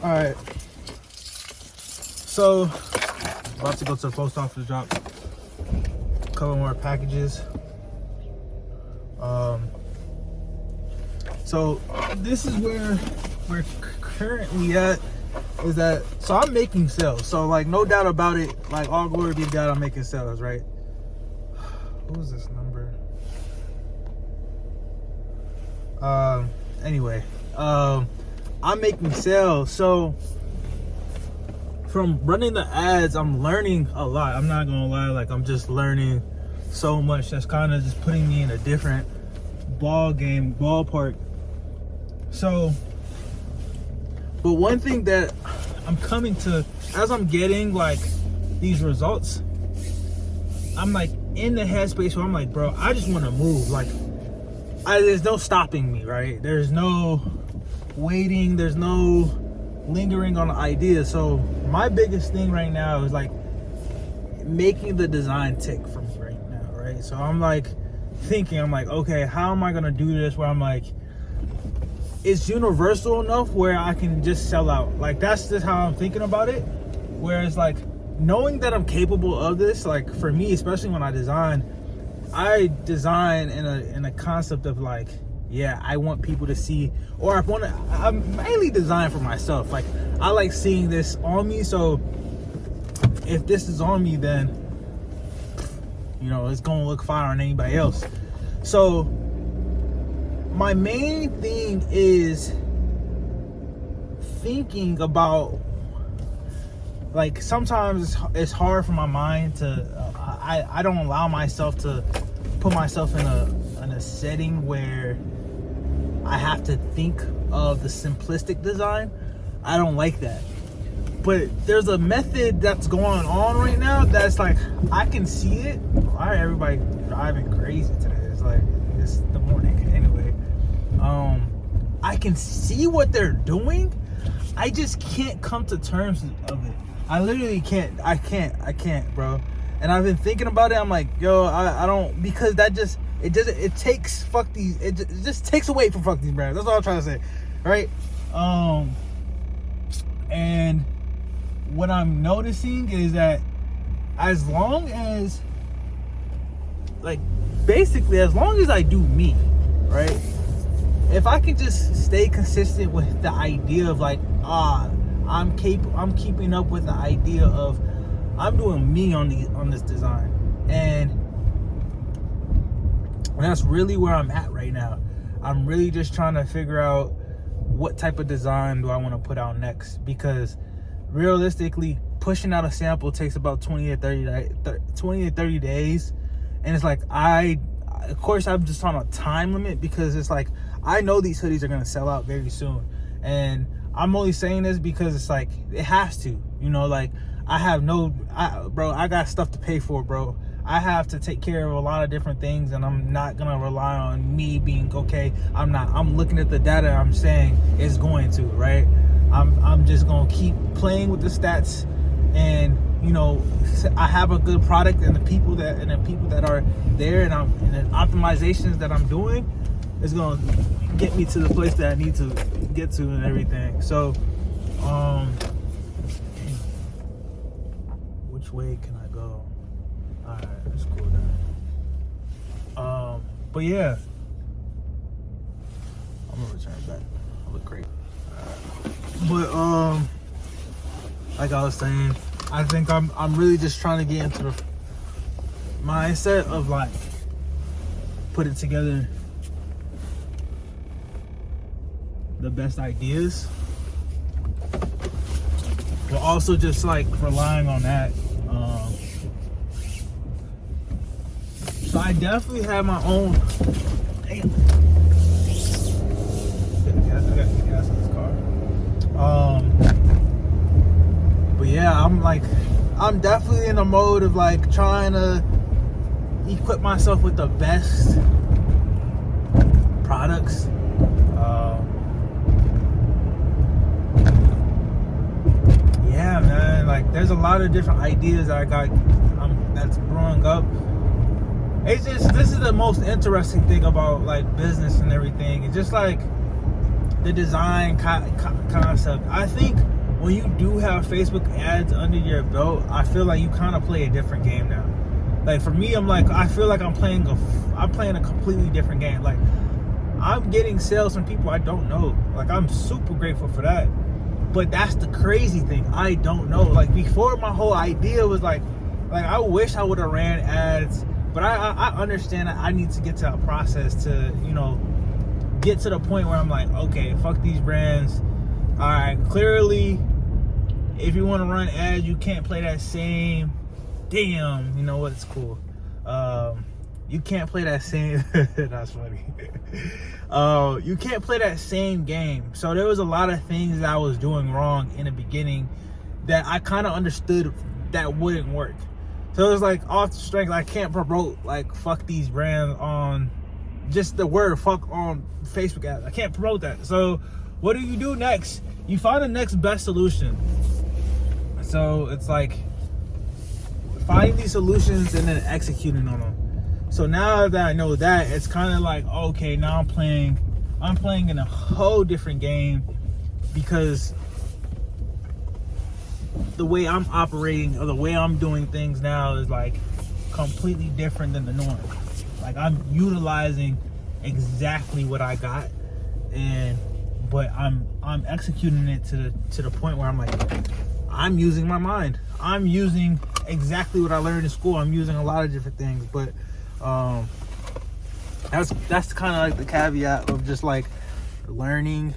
All right. So, about to go to the post office to drop a couple more packages. So this is where we're currently at. Is that so? I'm making sales. So like, no doubt about it. Like, all glory be to God, I'm making sales, right? What was this number? Anyway, I'm making sales. So from running the ads, I'm learning a lot. I'm not gonna lie, like, I'm just learning so much. That's kind of just putting me in a different ballpark. So, but one thing that I'm coming to, as I'm getting like these results, I'm like in the headspace where I'm like, bro, I just want to move. Like, there's no stopping me, right? There's no waiting. There's no lingering on the idea. So my biggest thing right now is like making the design tick for me right now, right? So I'm like thinking, I'm like, okay, how am I gonna do this where I'm like, it's universal enough where I can just sell out. Like, that's just how I'm thinking about it. Whereas like knowing that I'm capable of this, like for me, especially when I design in a concept of like, yeah, I want people to see, or I'm mainly design for myself. Like, I like seeing this on me. So if this is on me, then, you know, it's gonna look fire on anybody else. So my main thing is thinking about, like, sometimes it's hard for my mind to I don't allow myself to put myself in a setting where I have to think of the simplistic design. I don't like that. But there's a method that's going on right now that's like, I can see it. Why everybody driving crazy today? It's like, it's the morning anyway. I can see what they're doing. I just can't come to terms of it. I literally can't. I can't, bro. And I've been thinking about it. I'm like, yo, I don't, because that just, it takes it just takes away from fuck these brands. That's all I'm trying to say, right? And what I'm noticing is that as long as, like, basically, as long as I do me, right? If I can just stay consistent with the idea of like, I'm keeping up with the idea of I'm doing me on this design, and that's really where I'm at right now. I'm really just trying to figure out what type of design do I want to put out next, because realistically, pushing out a sample takes about 20 to 30 days, and it's like, of course, I'm just on a time limit, because it's like, I know these hoodies are gonna sell out very soon, and I'm only saying this because it's like, it has to, you know, like, bro, I got stuff to pay for, bro. I have to take care of a lot of different things, and I'm not gonna rely on me being okay. I'm looking at the data. I'm saying it's going to, right? I'm just gonna keep playing with the stats, and, you know, I have a good product, and the people that are there, and the optimizations that I'm doing is gonna get me to the place that I need to get to and everything. So, which way can I go? Alright, let's cool down. But yeah, I'm gonna return back. I look great. But like I was saying, I think I'm really just trying to get into the mindset of like, put it together the best ideas, but also just like relying on that. So I definitely have my own. Damn. I got the gas in this car. But yeah, I'm definitely in a mode of like trying to equip myself with the best products. Yeah, man, like, there's a lot of different ideas I got that's growing up. It's just, this is the most interesting thing about like business and everything. It's just like, the design concept. I think when you do have Facebook ads under your belt, I feel like you kind of play a different game now. Like for me, I feel like I'm playing a completely different game. Like I'm getting sales from people I don't know. Like I'm super grateful for that. But that's the crazy thing. I don't know. Like before, my whole idea was like I wish I would have ran ads, but I understand that I need to get to a process to, you know, get to the point where I'm like, okay, fuck these brands. All right, clearly, if you want to run ads, you can't play that same. Damn, you know what? It's cool. You can't play that same. That's funny. You can't play that same game. So there was a lot of things that I was doing wrong in the beginning that I kind of understood that wouldn't work. So it was like off the strength, I can't promote like fuck these brands on just the word fuck on Facebook ads. I can't promote that. So what do you do next? You find the next best solution. So it's like finding these solutions and then executing on them. So now that I know that, it's kind of like, okay, now I'm playing in a whole different game, because the way I'm operating or the way I'm doing things now is like completely different than the norm. Like I'm utilizing exactly what I got, but I'm executing it to the point where I'm like, I'm using my mind. I'm using exactly what I learned in school. I'm using a lot of different things, but that's kind of like the caveat of just like learning